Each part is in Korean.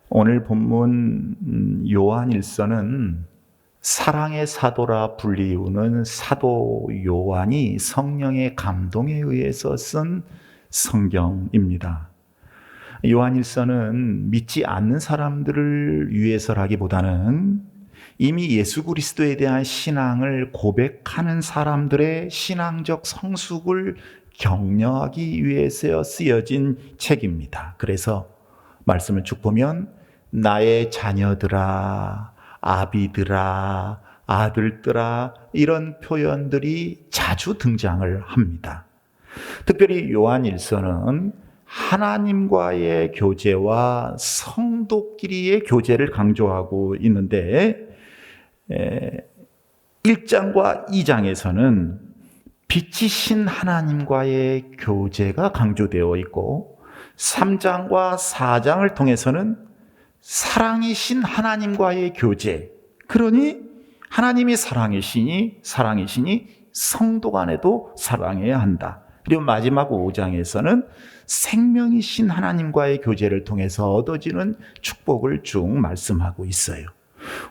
오늘 본문 요한일서는 사랑의 사도라 불리우는 사도 요한이 성령의 감동에 의해서 쓴 성경입니다. 요한일서는 믿지 않는 사람들을 위해서라기보다는 이미 예수 그리스도에 대한 신앙을 고백하는 사람들의 신앙적 성숙을 격려하기 위해서 쓰여진 책입니다. 그래서 말씀을 쭉 보면 나의 자녀들아, 아비들아, 아들들아, 이런 표현들이 자주 등장을 합니다. 특별히 요한일서는 하나님과의 교제와 성도끼리의 교제를 강조하고 있는데 1장과 2장에서는 빛이신 하나님과의 교제가 강조되어 있고 3장과 4장을 통해서는 사랑이신 하나님과의 교제, 그러니 하나님이 사랑이시니 성도 간에도 사랑해야 한다. 그리고 마지막 5장에서는 생명이신 하나님과의 교제를 통해서 얻어지는 축복을 쭉 말씀하고 있어요.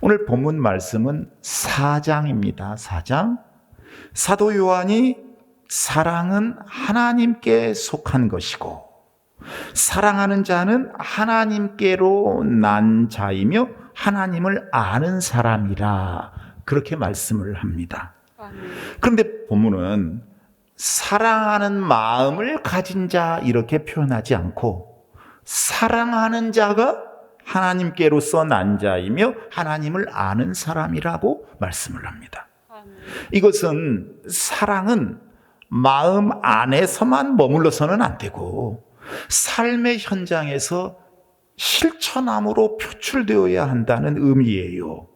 오늘 본문 말씀은 4장입니다. 4장. 사도 요한이 사랑은 하나님께 속한 것이고 사랑하는 자는 하나님께로 난 자이며 하나님을 아는 사람이라, 그렇게 말씀을 합니다. 그런데 본문은 사랑하는 마음을 가진 자 이렇게 표현하지 않고 사랑하는 자가 하나님께로서 난 자이며 하나님을 아는 사람이라고 말씀을 합니다. 이것은 사랑은 마음 안에서만 머물러서는 안 되고 삶의 현장에서 실천함으로 표출되어야 한다는 의미예요.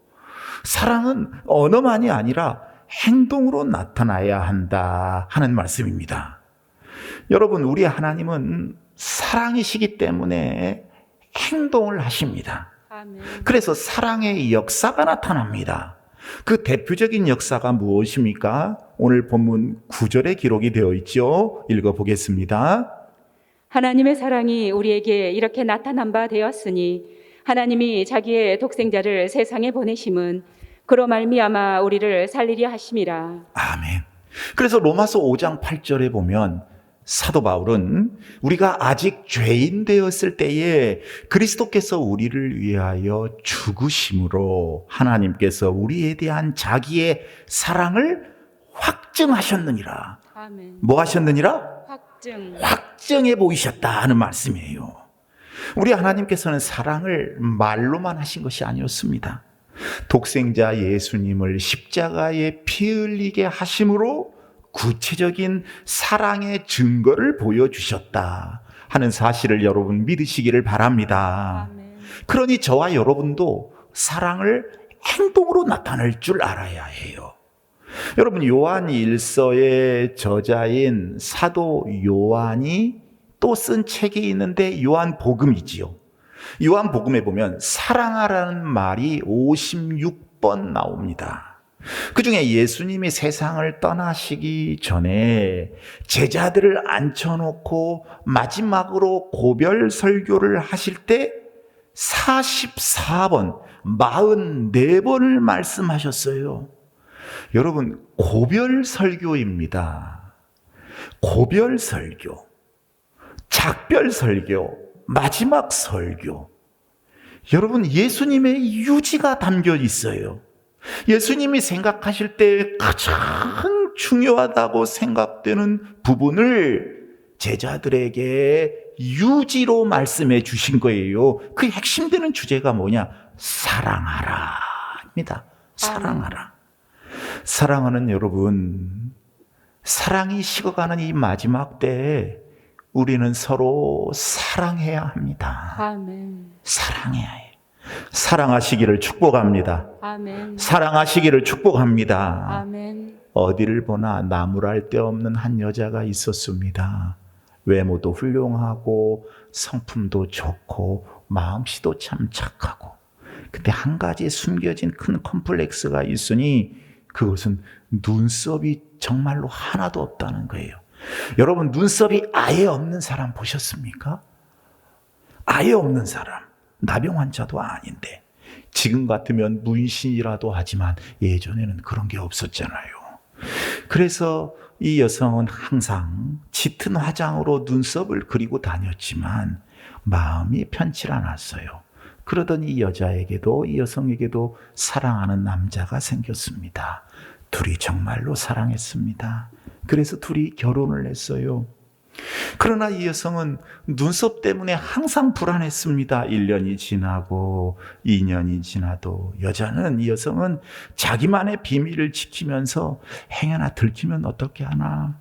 사랑은 언어만이 아니라 행동으로 나타나야 한다 하는 말씀입니다. 여러분, 우리 하나님은 사랑이시기 때문에 행동을 하십니다. 그래서 사랑의 역사가 나타납니다. 그 대표적인 역사가 무엇입니까? 오늘 본문 9절에 기록이 되어 있죠. 읽어보겠습니다. 하나님의 사랑이 우리에게 이렇게 나타난 바 되었으니 하나님이 자기의 독생자를 세상에 보내심은 그로 말미암아 우리를 살리려 하심이라. 아멘. 그래서 로마서 5장 8절에 보면 사도 바울은 우리가 아직 죄인 되었을 때에 그리스도께서 우리를 위하여 죽으심으로 하나님께서 우리에 대한 자기의 사랑을 확증하셨느니라. 아멘. 뭐 하셨느니라? 확증해 보이셨다 하는 말씀이에요. 우리 하나님께서는 사랑을 말로만 하신 것이 아니었습니다. 독생자 예수님을 십자가에 피 흘리게 하심으로 구체적인 사랑의 증거를 보여주셨다 하는 사실을 여러분 믿으시기를 바랍니다. 아멘. 그러니 저와 여러분도 사랑을 행동으로 나타낼 줄 알아야 해요. 여러분, 요한일서의 저자인 사도 요한이 또 쓴 책이 있는데 요한복음이지요. 요한복음에 보면 사랑하라는 말이 56번 나옵니다. 그중에 예수님이 세상을 떠나시기 전에 제자들을 앉혀놓고 마지막으로 고별 설교를 하실 때 44번, 44번을 말씀하셨어요. 여러분, 고별 설교입니다. 고별 설교, 작별 설교, 마지막 설교. 여러분, 예수님의 유지가 담겨 있어요. 예수님이 생각하실 때 가장 중요하다고 생각되는 부분을 제자들에게 유지로 말씀해 주신 거예요. 그 핵심되는 주제가 뭐냐? 사랑하라입니다. 사랑하라. 사랑하는 여러분, 사랑이 식어가는 이 마지막 때에 우리는 서로 사랑해야 합니다. 아멘. 사랑해야 해요. 사랑하시기를 축복합니다. 아멘. 사랑하시기를 축복합니다. 아멘. 어디를 보나 나무랄 데 없는 한 여자가 있었습니다. 외모도 훌륭하고 성품도 좋고 마음씨도 참 착하고, 근데 한 가지 숨겨진 큰 컴플렉스가 있으니 그것은 눈썹이 정말로 하나도 없다는 거예요. 여러분, 눈썹이 아예 없는 사람 보셨습니까? 아예 없는 사람. 나병 환자도 아닌데 지금 같으면 문신이라도 하지만 예전에는 그런 게 없었잖아요. 그래서 이 여성은 항상 짙은 화장으로 눈썹을 그리고 다녔지만 마음이 편치 않았어요. 그러던 이 여자에게도, 이 여성에게도 사랑하는 남자가 생겼습니다. 둘이 정말로 사랑했습니다. 그래서 둘이 결혼을 했어요. 그러나 이 여성은 눈썹 때문에 항상 불안했습니다. 1년이 지나고 2년이 지나도 여자는, 이 여성은 자기만의 비밀을 지키면서 행여나 들키면 어떻게 하나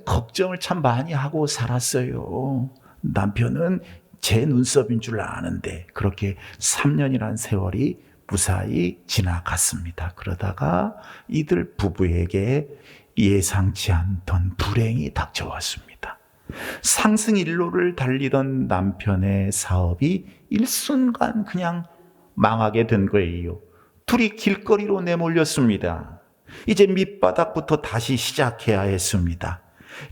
걱정을 참 많이 하고 살았어요. 남편은 제 눈썹인 줄 아는데 그렇게 3년이란 세월이 무사히 지나갔습니다. 그러다가 이들 부부에게 예상치 않던 불행이 닥쳐왔습니다. 상승일로를 달리던 남편의 사업이 일순간 그냥 망하게 된 거예요. 둘이 길거리로 내몰렸습니다. 이제 밑바닥부터 다시 시작해야 했습니다.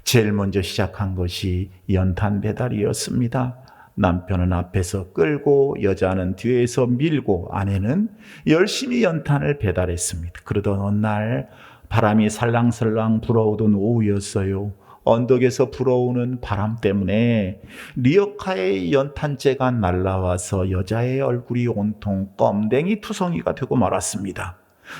제일 먼저 시작한 것이 연탄 배달이었습니다. 남편은 앞에서 끌고 여자는 뒤에서 밀고 아내는 열심히 연탄을 배달했습니다. 그러던 어느 날 바람이 살랑살랑 불어오던 오후였어요. 언덕에서 불어오는 바람 때문에 리어카의 연탄재가 날아와서 여자의 얼굴이 온통 껌댕이 투성이가 되고 말았습니다.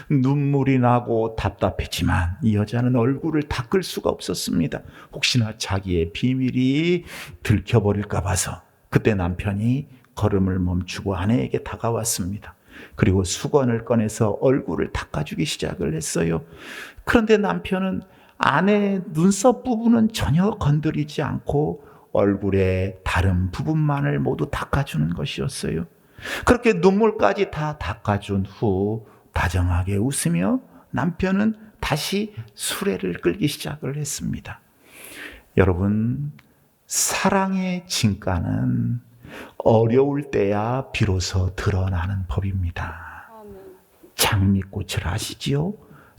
눈물이 나고 답답했지만 이 여자는 얼굴을 닦을 수가 없었습니다. 혹시나 자기의 비밀이 들켜버릴까 봐서. 그때 남편이 걸음을 멈추고 아내에게 다가왔습니다. 그리고 수건을 꺼내서 얼굴을 닦아주기 시작을 했어요. 그런데 남편은 아내의 눈썹 부분은 전혀 건드리지 않고 얼굴의 다른 부분만을 모두 닦아주는 것이었어요. 그렇게 눈물까지 다 닦아준 후 다정하게 웃으며 남편은 다시 수레를 끌기 시작을 했습니다. 여러분, 사랑의 진가는 어려울 때야 비로소 드러나는 법입니다. 장미꽃을 아시지요?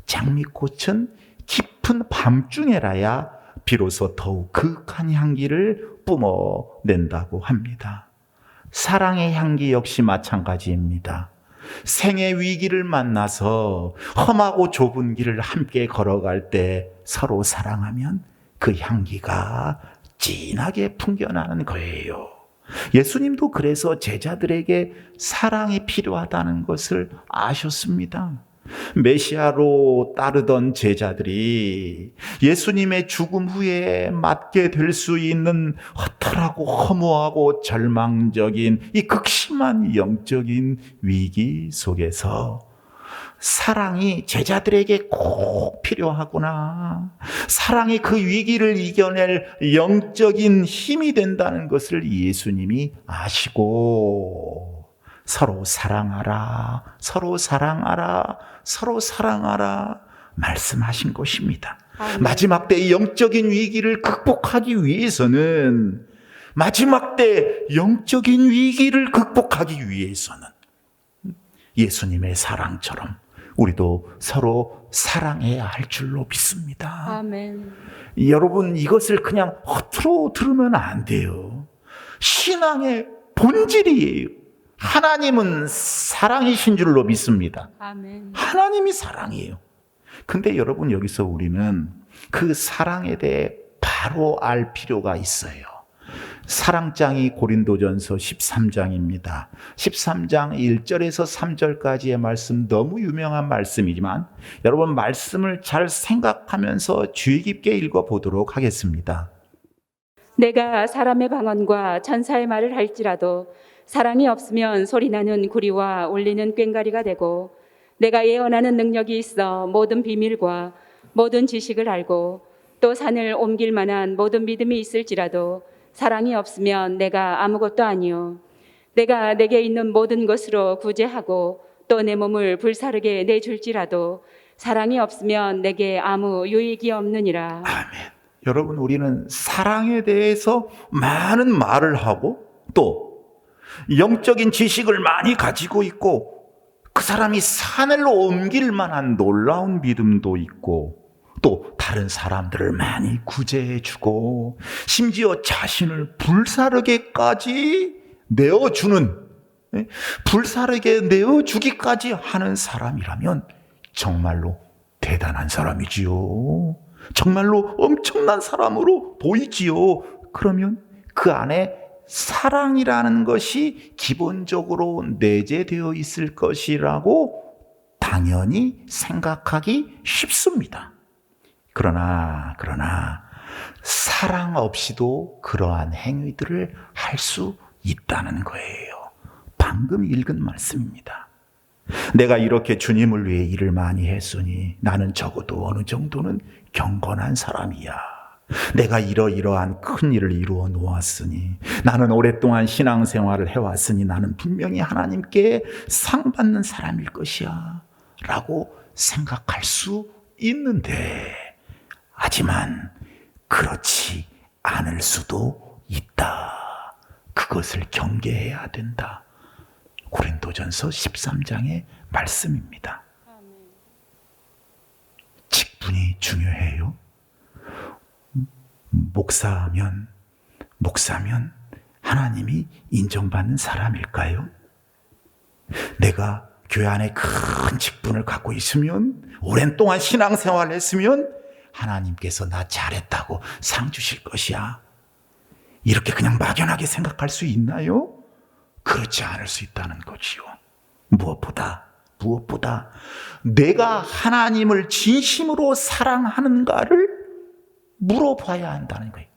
장미꽃은 깊은 밤중에라야 비로소 더욱 극한 향기를 뿜어낸다고 합니다. 사랑의 향기 역시 마찬가지입니다. 생의 위기를 만나서 험하고 좁은 길을 함께 걸어갈 때 서로 사랑하면 그 향기가 진하게 풍겨나는 거예요. 예수님도 그래서 제자들에게 사랑이 필요하다는 것을 아셨습니다. 메시아로 따르던 제자들이 예수님의 죽음 후에 맞게 될 수 있는 허탈하고 허무하고 절망적인 이 극심한 영적인 위기 속에서 사랑이 제자들에게 꼭 필요하구나. 사랑이 그 위기를 이겨낼 영적인 힘이 된다는 것을 예수님이 아시고 서로 사랑하라, 서로 사랑하라, 서로 사랑하라 말씀하신 것입니다. 마지막 때 영적인 위기를 극복하기 위해서는 예수님의 사랑처럼 우리도 서로 사랑해야 할 줄로 믿습니다. 아멘. 여러분, 이것을 그냥 허투루 들으면 안 돼요. 신앙의 본질이에요. 하나님은 사랑이신 줄로 믿습니다. 아멘. 하나님이 사랑이에요. 근데 여러분, 여기서 우리는 그 사랑에 대해 바로 알 필요가 있어요. 사랑장이 고린도전서 13장입니다. 13장 1절에서 3절까지의 말씀, 너무 유명한 말씀이지만 여러분, 말씀을 잘 생각하면서 주의 깊게 읽어보도록 하겠습니다. 내가 사람의 방언과 천사의 말을 할지라도 사랑이 없으면 소리나는 구리와 울리는 꽹과리가 되고, 내가 예언하는 능력이 있어 모든 비밀과 모든 지식을 알고 또 산을 옮길 만한 모든 믿음이 있을지라도 사랑이 없으면 내가 아무것도 아니요. 내가 내게 있는 모든 것으로 구제하고 또 내 몸을 불사르게 내줄지라도 사랑이 없으면 내게 아무 유익이 없느니라. 아멘. 여러분, 우리는 사랑에 대해서 많은 말을 하고 또 영적인 지식을 많이 가지고 있고 그 사람이 산을 옮길 만한 놀라운 믿음도 있고 또 다른 사람들을 많이 구제해주고 심지어 자신을 불사르게까지 내어주는 불사르게 내어주기까지 하는 사람이라면 정말로 대단한 사람이지요. 정말로 엄청난 사람으로 보이지요. 그러면 그 안에 사랑이라는 것이 기본적으로 내재되어 있을 것이라고 당연히 생각하기 쉽습니다. 그러나 사랑 없이도 그러한 행위들을 할 수 있다는 거예요. 방금 읽은 말씀입니다. 내가 이렇게 주님을 위해 일을 많이 했으니 나는 적어도 어느 정도는 경건한 사람이야. 내가 이러이러한 큰 일을 이루어 놓았으니, 나는 오랫동안 신앙생활을 해왔으니 나는 분명히 하나님께 상 받는 사람일 것이야 라고 생각할 수 있는데, 하지만 그렇지 않을 수도 있다. 그것을 경계해야 된다. 고린도전서 13장의 말씀입니다. 직분이 중요해요. 목사면 하나님이 인정받는 사람일까요? 내가 교회 안에 큰 직분을 갖고 있으면, 오랜 동안 신앙생활을 했으면 하나님께서 나 잘했다고 상 주실 것이야. 이렇게 그냥 막연하게 생각할 수 있나요? 그렇지 않을 수 있다는 거지요. 무엇보다 내가 하나님을 진심으로 사랑하는가를 물어봐야 한다는 거예요.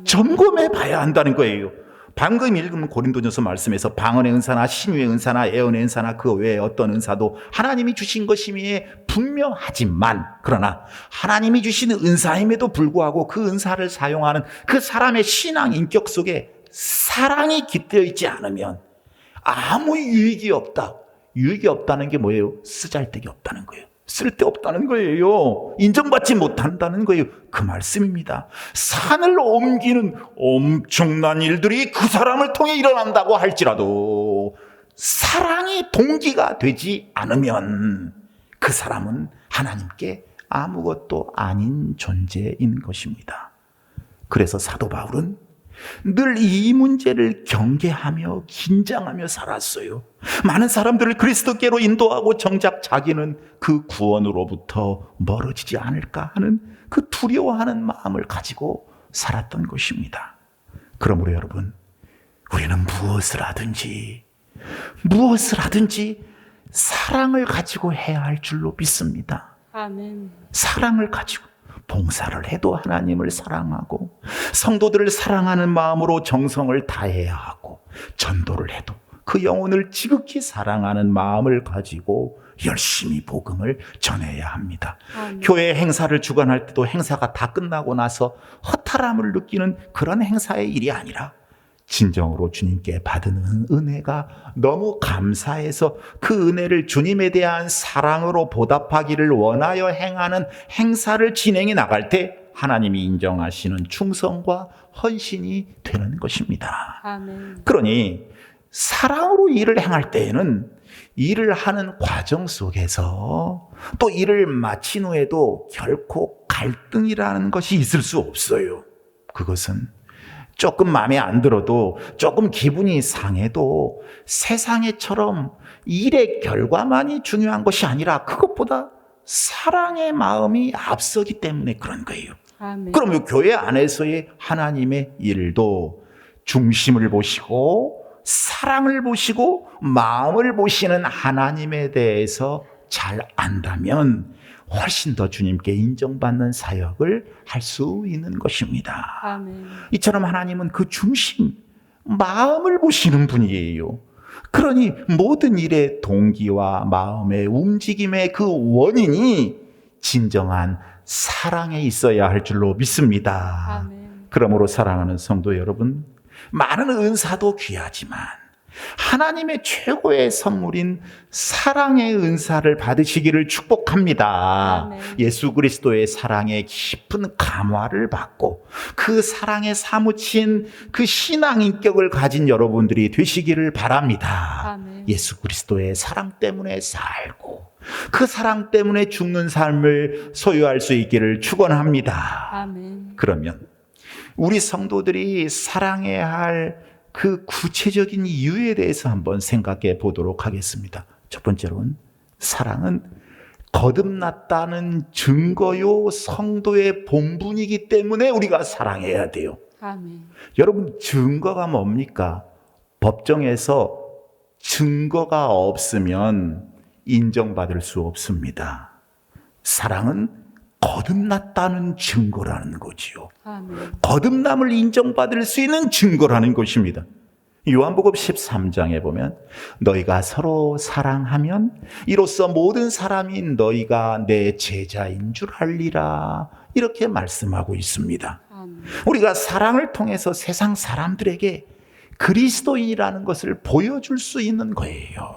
점검해 봐야 한다는 거예요. 방금 읽은 고린도전서 말씀에서 방언의 은사나 신유의 은사나 예언의 은사나 그 외에 어떤 은사도 하나님이 주신 것임에 분명하지만, 그러나 하나님이 주신 은사임에도 불구하고 그 은사를 사용하는 그 사람의 신앙 인격 속에 사랑이 깃들어 있지 않으면 아무 유익이 없다. 유익이 없다는 게 뭐예요? 쓰잘데기 없다는 거예요. 쓸데없다는 거예요. 인정받지 못한다는 거예요. 그 말씀입니다. 산을 옮기는 엄청난 일들이 그 사람을 통해 일어난다고 할지라도 사랑이 동기가 되지 않으면 그 사람은 하나님께 아무것도 아닌 존재인 것입니다. 그래서 사도 바울은 늘 이 문제를 경계하며 긴장하며 살았어요. 많은 사람들을 그리스도께로 인도하고 정작 자기는 그 구원으로부터 멀어지지 않을까 하는 그 두려워하는 마음을 가지고 살았던 것입니다. 그러므로 여러분, 우리는 무엇을 하든지 사랑을 가지고 해야 할 줄로 믿습니다. 아멘. 사랑을 가지고 봉사를 해도 하나님을 사랑하고, 성도들을 사랑하는 마음으로 정성을 다해야 하고, 전도를 해도 그 영혼을 지극히 사랑하는 마음을 가지고 열심히 복음을 전해야 합니다. 교회 행사를 주관할 때도 행사가 다 끝나고 나서 허탈함을 느끼는 그런 행사의 일이 아니라 진정으로 주님께 받은 은혜가 너무 감사해서 그 은혜를 주님에 대한 사랑으로 보답하기를 원하여 행하는 행사를 진행해 나갈 때 하나님이 인정하시는 충성과 헌신이 되는 것입니다. 아멘. 그러니 사랑으로 일을 행할 때에는 일을 하는 과정 속에서 또 일을 마친 후에도 결코 갈등이라는 것이 있을 수 없어요. 그것은 조금 마음에 안 들어도, 조금 기분이 상해도 세상에처럼 일의 결과만이 중요한 것이 아니라 그것보다 사랑의 마음이 앞서기 때문에 그런 거예요. 아멘. 그럼 교회 안에서의 하나님의 일도 중심을 보시고 사랑을 보시고 마음을 보시는 하나님에 대해서 잘 안다면 훨씬 더 주님께 인정받는 사역을 할 수 있는 것입니다. 아멘. 이처럼 하나님은 그 중심, 마음을 보시는 분이에요. 그러니 모든 일의 동기와 마음의 움직임의 그 원인이 진정한 사랑에 있어야 할 줄로 믿습니다. 아멘. 그러므로 사랑하는 성도 여러분, 많은 은사도 귀하지만 하나님의 최고의 선물인 사랑의 은사를 받으시기를 축복합니다. 아멘. 예수 그리스도의 사랑에 깊은 감화를 받고 그 사랑에 사무친 그 신앙 인격을 가진 여러분들이 되시기를 바랍니다. 아멘. 예수 그리스도의 사랑 때문에 살고 그 사랑 때문에 죽는 삶을 소유할 수 있기를 축원합니다. 아멘. 그러면 우리 성도들이 사랑해야 할 그 구체적인 이유에 대해서 한번 생각해 보도록 하겠습니다. 첫 번째로는 사랑은 거듭났다는 증거요 성도의 본분이기 때문에 우리가 사랑해야 돼요. 아멘. 여러분, 증거가 뭡니까? 법정에서 증거가 없으면 인정받을 수 없습니다. 사랑은 거듭났다는 증거라는 거지요. 아멘. 거듭남을 인정받을 수 있는 증거라는 것입니다. 요한복음 13장에 보면 너희가 서로 사랑하면 이로써 모든 사람이 너희가 내 제자인 줄 알리라, 이렇게 말씀하고 있습니다. 아멘. 우리가 사랑을 통해서 세상 사람들에게 그리스도인이라는 것을 보여줄 수 있는 거예요.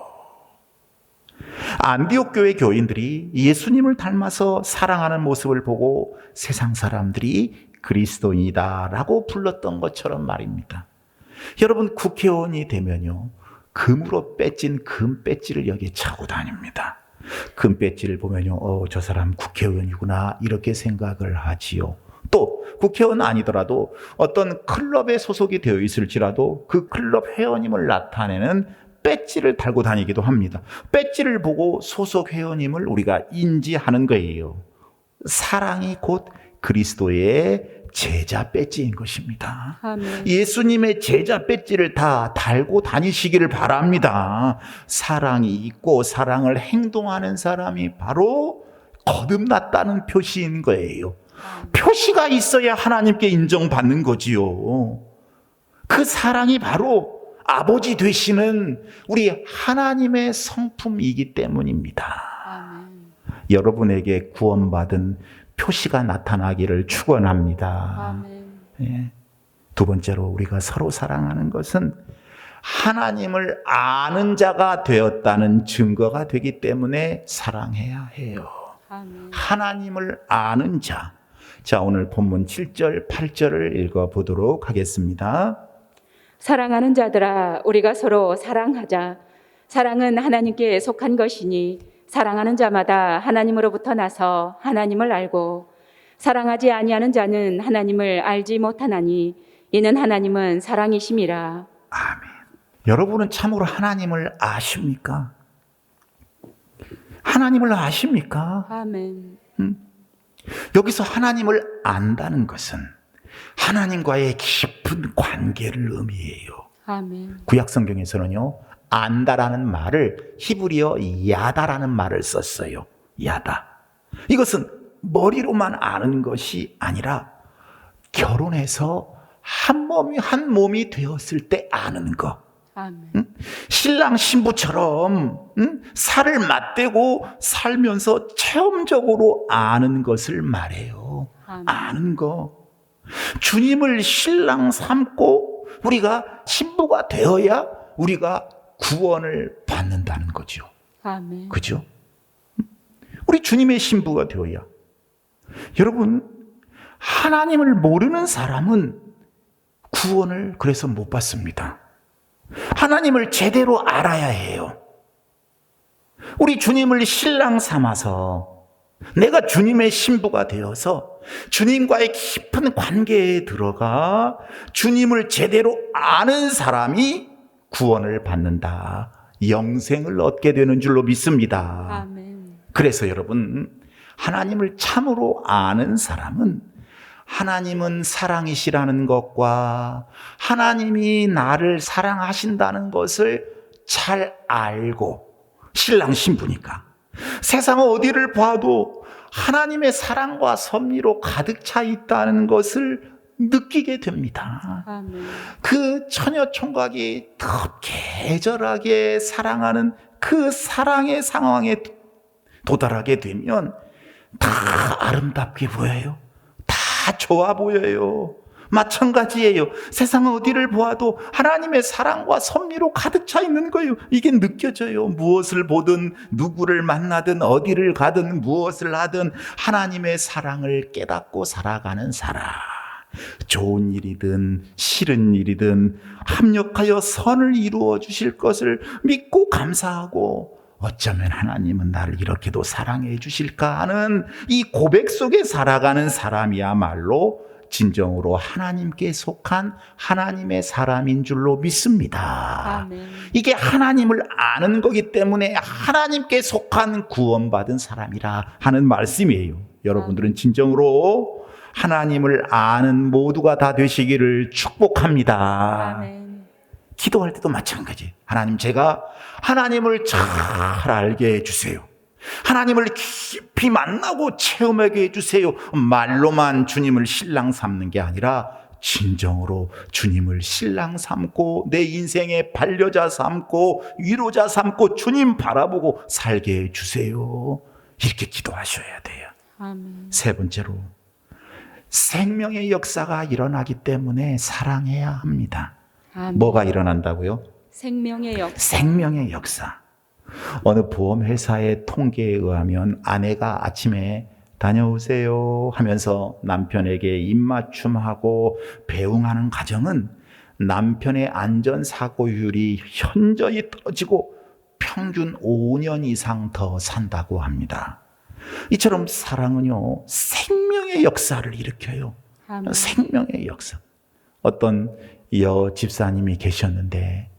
안디옥 교회 교인들이 예수님을 닮아서 사랑하는 모습을 보고 세상 사람들이 그리스도인이다라고 불렀던 것처럼 말입니다. 여러분, 국회의원이 되면요, 금으로 빼진 금 배지를 여기에 차고 다닙니다. 금 배지를 보면요, 저 사람 국회의원이구나, 이렇게 생각을 하지요. 또 국회의원 아니더라도 어떤 클럽에 소속이 되어 있을지라도 그 클럽 회원임을 나타내는 배지를 달고 다니기도 합니다. 배지를 보고 소속 회원임을 우리가 인지하는 거예요. 사랑이 곧 그리스도의 제자 배지인 것입니다. 아멘. 예수님의 제자 배지를 다 달고 다니시기를 바랍니다. 사랑이 있고 사랑을 행동하는 사람이 바로 거듭났다는 표시인 거예요. 표시가 있어야 하나님께 인정받는 거지요. 그 사랑이 바로 아버지 되시는 우리 하나님의 성품이기 때문입니다. 아멘. 여러분에게 구원받은 표시가 나타나기를 축원합니다. 아멘. 예. 두 번째로 우리가 서로 사랑하는 것은 하나님을 아는 자가 되었다는 증거가 되기 때문에 사랑해야 해요. 아멘. 하나님을 아는 자. 자, 오늘 본문 7절, 8절을 읽어보도록 하겠습니다. 사랑하는 자들아, 우리가 서로 사랑하자. 사랑은 하나님께 속한 것이니 사랑하는 자마다 하나님으로부터 나서 하나님을 알고 사랑하지 아니하는 자는 하나님을 알지 못하나니 이는 하나님은 사랑이심이라. 아멘. 여러분은 참으로 하나님을 아십니까? 하나님을 아십니까? 아멘. 여기서 하나님을 안다는 것은 하나님과의 깊은 관계를 의미해요. 아멘. 구약 성경에서는요, 안다라는 말을 히브리어 야다라는 말을 썼어요. 야다. 이것은 머리로만 아는 것이 아니라 결혼해서 한 몸이 되었을 때 아는 것. 아멘. 신랑 신부처럼 살을 맞대고 살면서 체험적으로 아는 것을 말해요. 아멘. 아는 거. 주님을 신랑 삼고 우리가 신부가 되어야 우리가 구원을 받는다는 거죠. 아멘. 그죠? 우리 주님의 신부가 되어야. 여러분, 하나님을 모르는 사람은 구원을 그래서 못 받습니다. 하나님을 제대로 알아야 해요. 우리 주님을 신랑 삼아서 내가 주님의 신부가 되어서 주님과의 깊은 관계에 들어가 주님을 제대로 아는 사람이 구원을 받는다. 영생을 얻게 되는 줄로 믿습니다. 아멘. 그래서 여러분, 하나님을 참으로 아는 사람은 하나님은 사랑이시라는 것과 하나님이 나를 사랑하신다는 것을 잘 알고, 신랑 신부니까 세상 어디를 봐도 하나님의 사랑과 섭리로 가득 차 있다는 것을 느끼게 됩니다. 아멘. 그 처녀 총각이 더 계절하게 사랑하는 그 사랑의 상황에 도달하게 되면 다 아름답게 보여요. 다 좋아 보여요. 마찬가지예요. 세상 어디를 보아도 하나님의 사랑과 섭리로 가득 차 있는 거예요. 이게 느껴져요. 무엇을 보든 누구를 만나든 어디를 가든 무엇을 하든 하나님의 사랑을 깨닫고 살아가는 사람. 좋은 일이든 싫은 일이든 합력하여 선을 이루어 주실 것을 믿고 감사하고, 어쩌면 하나님은 나를 이렇게도 사랑해 주실까 하는 이 고백 속에 살아가는 사람이야말로 진정으로 하나님께 속한 하나님의 사람인 줄로 믿습니다. 아멘. 이게 하나님을 아는 거기 때문에 하나님께 속한 구원받은 사람이라 하는 말씀이에요. 여러분들은 진정으로 하나님을 아는 모두가 다 되시기를 축복합니다. 아멘. 기도할 때도 마찬가지. 하나님, 제가 하나님을 잘 알게 해주세요. 하나님을 깊이 만나고 체험하게 해주세요. 말로만 주님을 신랑 삼는 게 아니라 진정으로 주님을 신랑 삼고 내 인생의 반려자 삼고 위로자 삼고 주님 바라보고 살게 해주세요. 이렇게 기도하셔야 돼요. 아멘. 세 번째로, 생명의 역사가 일어나기 때문에 사랑해야 합니다. 아멘. 뭐가 일어난다고요? 생명의 역사. 생명의 역사. 어느 보험회사의 통계에 의하면 아내가 아침에 다녀오세요 하면서 남편에게 입맞춤하고 배웅하는 가정은 남편의 안전사고율이 현저히 떨어지고 평균 5년 이상 더 산다고 합니다. 이처럼 사랑은요, 생명의 역사를 일으켜요. 아멘. 생명의 역사. 어떤 여 집사님이 계셨는데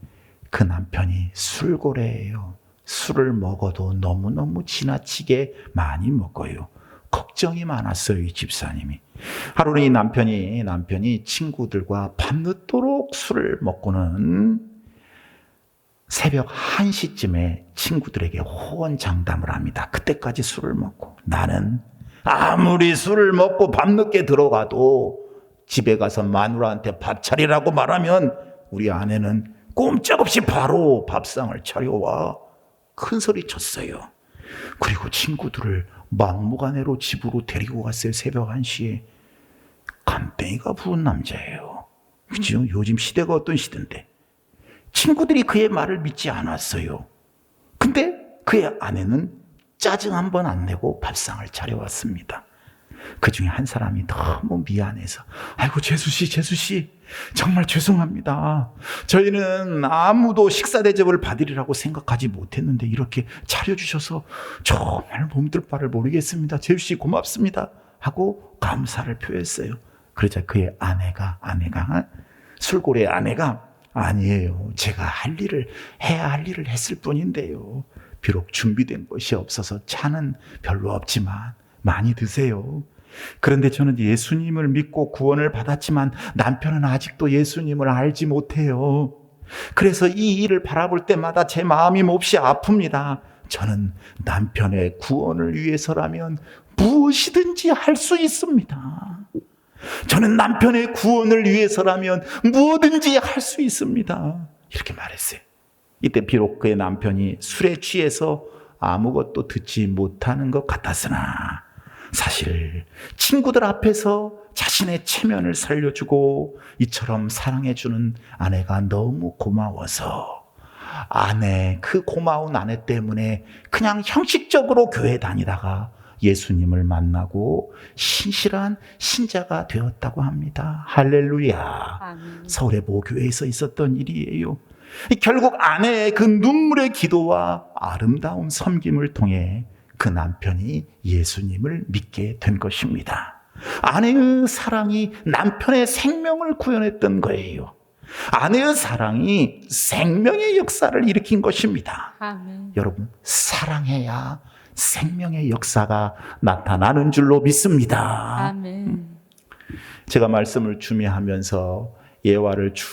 그 남편이 술고래예요. 술을 먹어도 너무너무 지나치게 많이 먹어요. 걱정이 많았어요, 이 집사님이. 하루는 이 남편이 친구들과 밤늦도록 술을 먹고는 새벽 1시쯤에 친구들에게 호언장담을 합니다. 그때까지 술을 먹고 나는 아무리 술을 먹고 밤늦게 들어가도 집에 가서 마누라한테 밥 차리라고 말하면 우리 아내는 꼼짝없이 바로 밥상을 차려와 큰 소리 쳤어요. 그리고 친구들을 막무가내로 집으로 데리고 갔어요. 새벽 1시에. 간땡이가 부은 남자예요. 그죠? 요즘 시대가 어떤 시대인데. 친구들이 그의 말을 믿지 않았어요. 근데 그의 아내는 짜증 한 번 안 내고 밥상을 차려왔습니다. 그 중에 한 사람이 너무 미안해서, 아이고 재수씨 정말 죄송합니다. 저희는 아무도 식사 대접을 받으리라고 생각하지 못했는데 이렇게 차려주셔서 정말 몸둘 바를 모르겠습니다. 재수씨 고맙습니다 하고 감사를 표했어요. 그러자 그의 아내가 술고래의 아내가, 아니에요, 제가 해야 할 일을 했을 뿐인데요. 비록 준비된 것이 없어서 차는 별로 없지만 많이 드세요. 그런데 저는 예수님을 믿고 구원을 받았지만 남편은 아직도 예수님을 알지 못해요. 그래서 이 일을 바라볼 때마다 제 마음이 몹시 아픕니다. 저는 남편의 구원을 위해서라면 무엇이든지 할 수 있습니다. 저는 남편의 구원을 위해서라면 무엇든지 할 수 있습니다. 이렇게 말했어요. 이때 비록 그의 남편이 술에 취해서 아무것도 듣지 못하는 것 같았으나 사실 친구들 앞에서 자신의 체면을 살려주고 이처럼 사랑해주는 아내가 너무 고마워서 그 고마운 아내 때문에 그냥 형식적으로 교회 다니다가 예수님을 만나고 신실한 신자가 되었다고 합니다. 할렐루야. 아멘. 서울의 모교회에서 있었던 일이에요. 결국 아내의 그 눈물의 기도와 아름다운 섬김을 통해 그 남편이 예수님을 믿게 된 것입니다. 아내의 사랑이 남편의 생명을 구현했던 거예요. 아내의 사랑이 생명의 역사를 일으킨 것입니다. 아멘. 여러분, 사랑해야 생명의 역사가 나타나는 줄로 믿습니다. 아멘. 제가 말씀을 준비하면서 예화를 쭉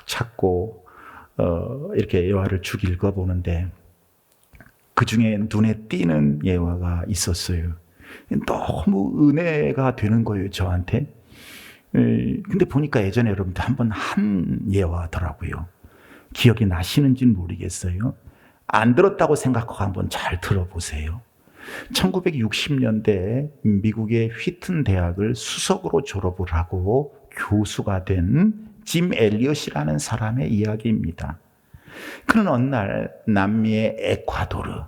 찾고 이렇게 예화를 쭉 읽어보는데 그 중에 눈에 띄는 예화가 있었어요. 너무 은혜가 되는 거예요, 저한테. 근데 보니까 예전에 여러분들 한번 한 예화더라고요. 기억이 나시는지는 모르겠어요. 안 들었다고 생각하고 한번 잘 들어보세요. 1960년대 미국의 휘튼 대학을 수석으로 졸업을 하고 교수가 된 짐 엘리엇이라는 사람의 이야기입니다. 그는 어느 날 남미의 에콰도르,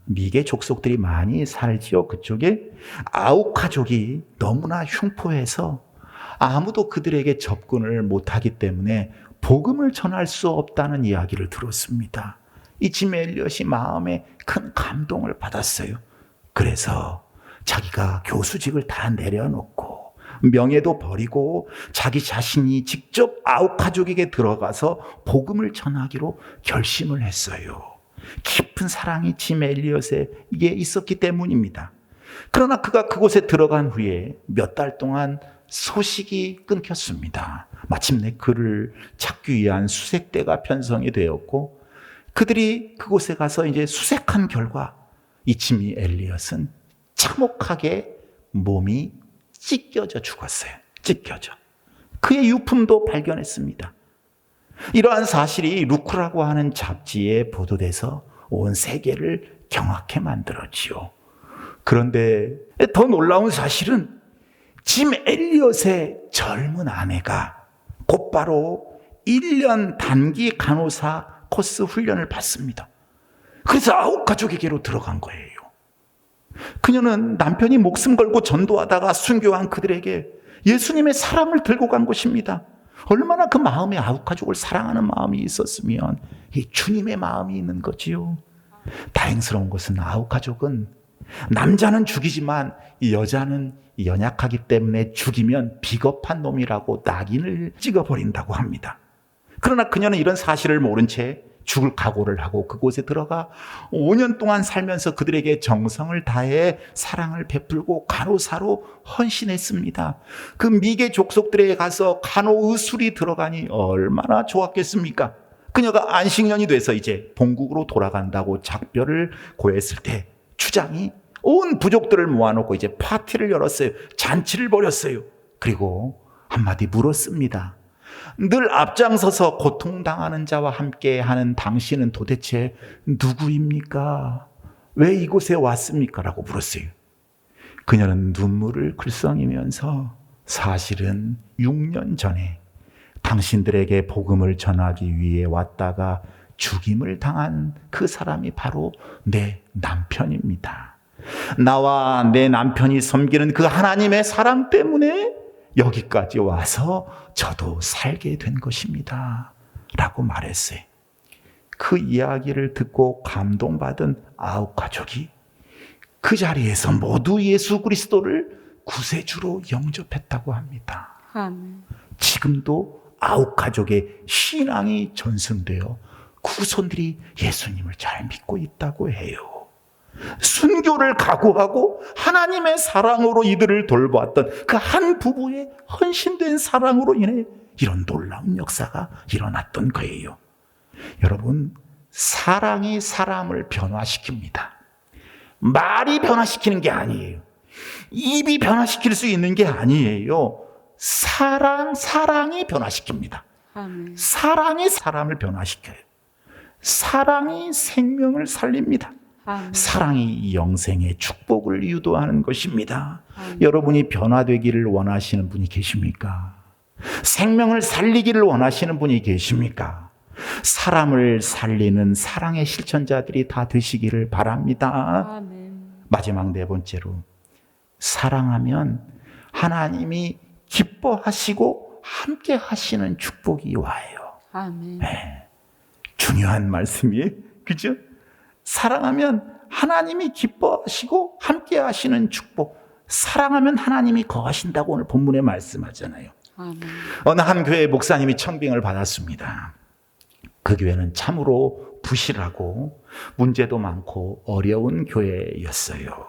미개 족속들이 많이 살지요. 그쪽에 아우카족이 너무나 흉포해서 아무도 그들에게 접근을 못하기 때문에 복음을 전할 수 없다는 이야기를 들었습니다. 이 짐 엘리엇이 마음에 큰 감동을 받았어요. 그래서 자기가 교수직을 다 내려놓고 명예도 버리고 자기 자신이 직접 아홉 가족에게 들어가서 복음을 전하기로 결심을 했어요. 깊은 사랑이 짐 엘리엇에게 있었기 때문입니다. 그러나 그가 그곳에 들어간 후에 몇 달 동안 소식이 끊겼습니다. 마침내 그를 찾기 위한 수색대가 편성이 되었고, 그들이 그곳에 가서 이제 수색한 결과 이 짐 엘리엇은 참혹하게 몸이 찢겨져 죽었어요. 찢겨져. 그의 유품도 발견했습니다. 이러한 사실이 루크라고 하는 잡지에 보도돼서 온 세계를 경악해 만들었지요. 그런데 더 놀라운 사실은 짐 엘리엇의 젊은 아내가 곧바로 1년 단기 간호사 코스 훈련을 받습니다. 그래서 아홉 가족에게로 들어간 거예요. 그녀는 남편이 목숨 걸고 전도하다가 순교한 그들에게 예수님의 사랑을 들고 간 것입니다. 얼마나 그 마음에 아홉 가족을 사랑하는 마음이 있었으면 이 주님의 마음이 있는 거지요. 다행스러운 것은 아홉 가족은 남자는 죽이지만 이 여자는 연약하기 때문에 죽이면 비겁한 놈이라고 낙인을 찍어버린다고 합니다. 그러나 그녀는 이런 사실을 모른 채 죽을 각오를 하고 그곳에 들어가 5년 동안 살면서 그들에게 정성을 다해 사랑을 베풀고 간호사로 헌신했습니다. 그 미개 족속들에 가서 간호의술이 들어가니 얼마나 좋았겠습니까? 그녀가 안식년이 돼서 이제 본국으로 돌아간다고 작별을 고했을 때 주장이 온 부족들을 모아놓고 이제 파티를 열었어요. 잔치를 벌였어요. 그리고 한마디 물었습니다. 늘 앞장서서 고통당하는 자와 함께하는 당신은 도대체 누구입니까? 왜 이곳에 왔습니까? 라고 물었어요. 그녀는 눈물을 글썽이면서 사실은 6년 전에 당신들에게 복음을 전하기 위해 왔다가 죽임을 당한 그 사람이 바로 내 남편입니다. 나와 내 남편이 섬기는 그 하나님의 사랑 때문에 여기까지 와서 저도 살게 된 것입니다. 라고 말했어요. 그 이야기를 듣고 감동받은 아홉 가족이 그 자리에서 모두 예수 그리스도를 구세주로 영접했다고 합니다. 아멘. 지금도 아홉 가족의 신앙이 전승되어 후손들이 예수님을 잘 믿고 있다고 해요. 순교를 각오하고 하나님의 사랑으로 이들을 돌보았던 그 한 부부의 헌신된 사랑으로 인해 이런 놀라운 역사가 일어났던 거예요. 여러분, 사랑이 사람을 변화시킵니다. 말이 변화시키는 게 아니에요. 입이 변화시킬 수 있는 게 아니에요. 사랑이 변화시킵니다. 아멘. 사랑이 사람을 변화시켜요. 사랑이 생명을 살립니다. 아멘. 사랑이 영생의 축복을 유도하는 것입니다. 아멘. 여러분이 변화되기를 원하시는 분이 계십니까? 생명을 살리기를 원하시는 분이 계십니까? 사람을 살리는 사랑의 실천자들이 다 되시기를 바랍니다. 아멘. 마지막 네 번째로, 사랑하면 하나님이 기뻐하시고 함께 하시는 축복이 와요. 아멘. 네. 중요한 말씀이에요. 그죠? 사랑하면 하나님이 기뻐하시고 함께 하시는 축복. 사랑하면 하나님이 거하신다고 오늘 본문에 말씀하잖아요. 아멘. 어느 한 교회 목사님이 청빙을 받았습니다. 그 교회는 참으로 부실하고 문제도 많고 어려운 교회였어요.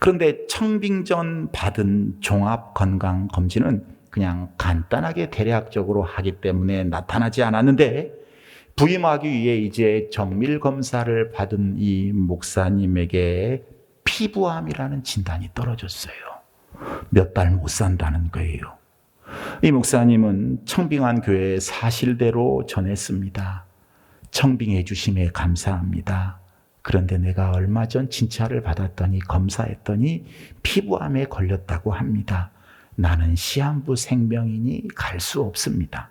그런데 청빙 전 받은 종합건강검진은 그냥 간단하게 대략적으로 하기 때문에 나타나지 않았는데, 부임하기 위해 이제 정밀검사를 받은 이 목사님에게 피부암이라는 진단이 떨어졌어요. 몇 달 못 산다는 거예요. 이 목사님은 청빙한 교회에 사실대로 전했습니다. 청빙해 주심에 감사합니다. 그런데 내가 얼마 전 진찰을 받았더니 검사했더니 피부암에 걸렸다고 합니다. 나는 시한부 생명이니 갈 수 없습니다.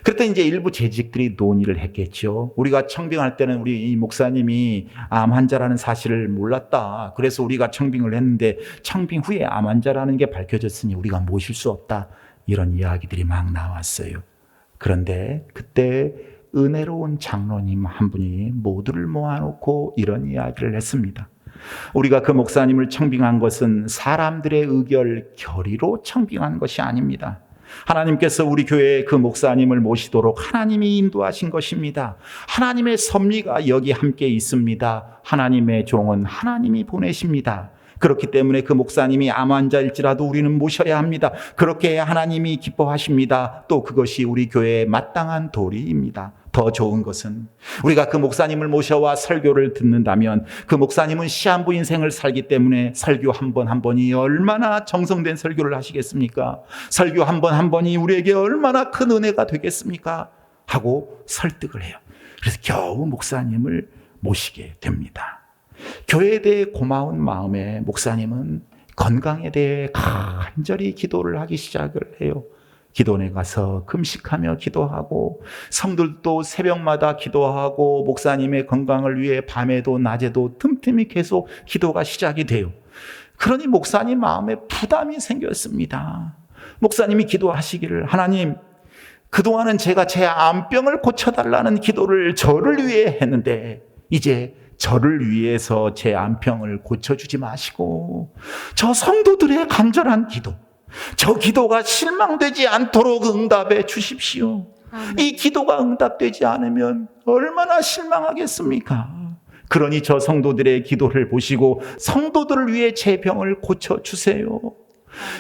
그랬더니 이제 일부 재직들이 논의를 했겠죠. 우리가 청빙할 때는 우리 이 목사님이 암 환자라는 사실을 몰랐다. 그래서 우리가 청빙을 했는데 청빙 후에 암 환자라는 게 밝혀졌으니 우리가 모실 수 없다. 이런 이야기들이 막 나왔어요. 그런데 그때 은혜로운 장로님 한 분이 모두를 모아놓고 이런 이야기를 했습니다. 우리가 그 목사님을 청빙한 것은 사람들의 의결, 결의로 청빙한 것이 아닙니다. 하나님께서 우리 교회에 그 목사님을 모시도록 하나님이 인도하신 것입니다. 하나님의 섭리가 여기 함께 있습니다. 하나님의 종은 하나님이 보내십니다. 그렇기 때문에 그 목사님이 암 환자일지라도 우리는 모셔야 합니다. 그렇게 해야 하나님이 기뻐하십니다. 또 그것이 우리 교회의 마땅한 도리입니다. 더 좋은 것은 우리가 그 목사님을 모셔와 설교를 듣는다면 그 목사님은 시한부 인생을 살기 때문에 설교 한 번 한 번이 얼마나 정성된 설교를 하시겠습니까? 설교 한 번 한 번이 우리에게 얼마나 큰 은혜가 되겠습니까? 하고 설득을 해요. 그래서 겨우 목사님을 모시게 됩니다. 교회에 대해 고마운 마음에 목사님은 건강에 대해 간절히 기도를 하기 시작을 해요. 기도원에 가서 금식하며 기도하고 성들도 새벽마다 기도하고 목사님의 건강을 위해 밤에도 낮에도 틈틈이 계속 기도가 시작이 돼요. 그러니 목사님 마음에 부담이 생겼습니다. 목사님이 기도하시기를 하나님, 그동안은 제가 제 암병을 고쳐달라는 기도를 저를 위해 했는데 이제 저를 위해서 제 암병을 고쳐주지 마시고 저 성도들의 간절한 기도, 저 기도가 실망되지 않도록 응답해 주십시오. 이 기도가 응답되지 않으면 얼마나 실망하겠습니까? 그러니 저 성도들의 기도를 보시고 성도들을 위해 제 병을 고쳐주세요.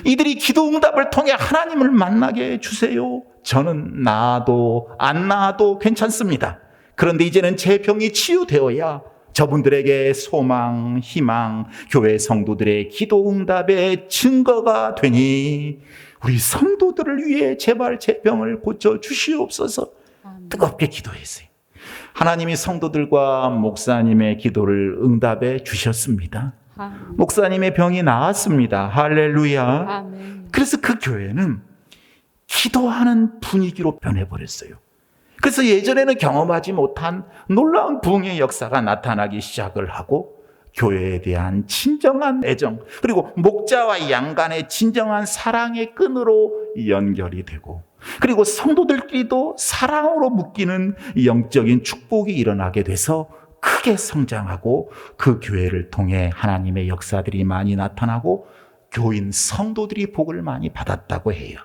이들이 기도 응답을 통해 하나님을 만나게 해주세요. 저는 나아도 안 나아도 괜찮습니다. 그런데 이제는 제 병이 치유되어야 저분들에게 소망, 희망, 교회 성도들의 기도 응답의 증거가 되니 우리 성도들을 위해 제발 제 병을 고쳐 주시옵소서. 뜨겁게 기도했어요. 하나님이 성도들과 목사님의 기도를 응답해 주셨습니다. 목사님의 병이 나았습니다. 할렐루야. 아멘. 그래서 그 교회는 기도하는 분위기로 변해버렸어요. 그래서 예전에는 경험하지 못한 놀라운 부흥의 역사가 나타나기 시작을 하고 교회에 대한 진정한 애정, 그리고 목자와 양 간의 진정한 사랑의 끈으로 연결이 되고, 그리고 성도들끼리도 사랑으로 묶이는 영적인 축복이 일어나게 돼서 크게 성장하고 그 교회를 통해 하나님의 역사들이 많이 나타나고 교인 성도들이 복을 많이 받았다고 해요.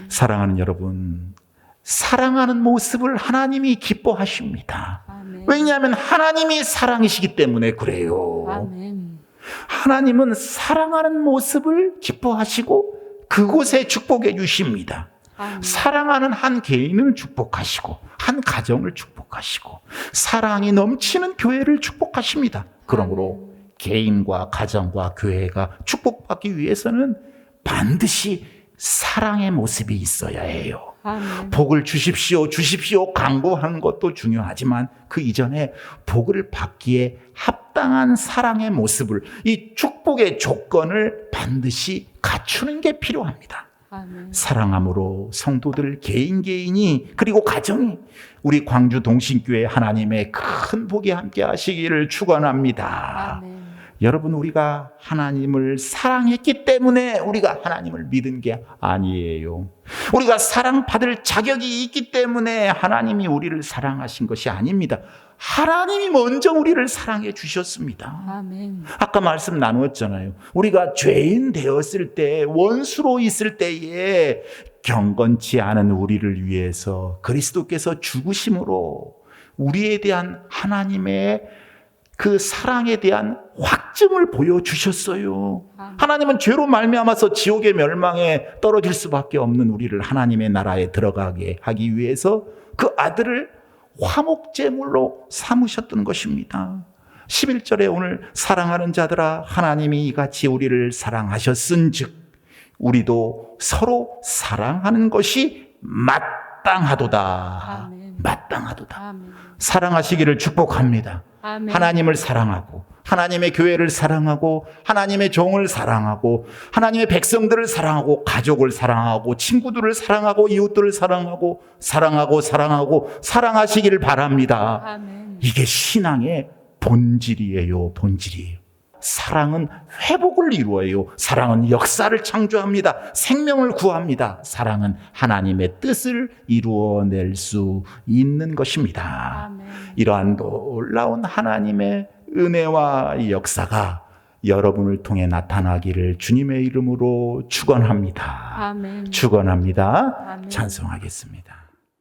사랑하는 여러분, 사랑하는 모습을 하나님이 기뻐하십니다. 아멘. 왜냐하면 하나님이 사랑이시기 때문에 그래요. 아멘. 하나님은 사랑하는 모습을 기뻐하시고 그곳에 축복해 주십니다. 아멘. 사랑하는 한 개인을 축복하시고 한 가정을 축복하시고 사랑이 넘치는 교회를 축복하십니다. 그러므로 개인과 가정과 교회가 축복받기 위해서는 반드시 사랑의 모습이 있어야 해요. 아멘. 복을 주십시오, 주십시오 강구하는 것도 중요하지만 그 이전에 복을 받기에 합당한 사랑의 모습을, 이 축복의 조건을 반드시 갖추는 게 필요합니다. 아멘. 사랑함으로 성도들 개인이 그리고 가정이 우리 광주 동신교회 하나님의 큰 복이 함께 하시기를 축원합니다. 아멘. 여러분, 우리가 하나님을 사랑했기 때문에 우리가 하나님을 믿은 게 아니에요. 우리가 사랑받을 자격이 있기 때문에 하나님이 우리를 사랑하신 것이 아닙니다. 하나님이 먼저 우리를 사랑해 주셨습니다. 아멘. 아까 말씀 나누었잖아요. 우리가 죄인 되었을 때, 원수로 있을 때에 경건치 않은 우리를 위해서 그리스도께서 죽으심으로 우리에 대한 하나님의 그 사랑에 대한 확증을 보여주셨어요. 하나님은 죄로 말미암아서 지옥의 멸망에 떨어질 수밖에 없는 우리를 하나님의 나라에 들어가게 하기 위해서 그 아들을 화목제물로 삼으셨던 것입니다. 11절에 오늘 사랑하는 자들아 하나님이 이같이 우리를 사랑하셨은즉 우리도 서로 사랑하는 것이 마땅하도다. 아멘. 마땅하도다. 아멘. 사랑하시기를 축복합니다. 아멘. 하나님을 사랑하고 하나님의 교회를 사랑하고 하나님의 종을 사랑하고 하나님의 백성들을 사랑하고 가족을 사랑하고 친구들을 사랑하고 이웃들을 사랑하고 사랑하시기를 바랍니다. 아멘. 이게 신앙의 본질이에요. 본질이에요. 사랑은 회복을 이루어요. 사랑은 역사를 창조합니다. 생명을 구합니다. 사랑은 하나님의 뜻을 이루어낼 수 있는 것입니다. 아멘. 이러한 놀라운 하나님의 은혜와 역사가 여러분을 통해 나타나기를 주님의 이름으로 축원합니다. 아멘. 축원합니다. 아멘. 찬송하겠습니다.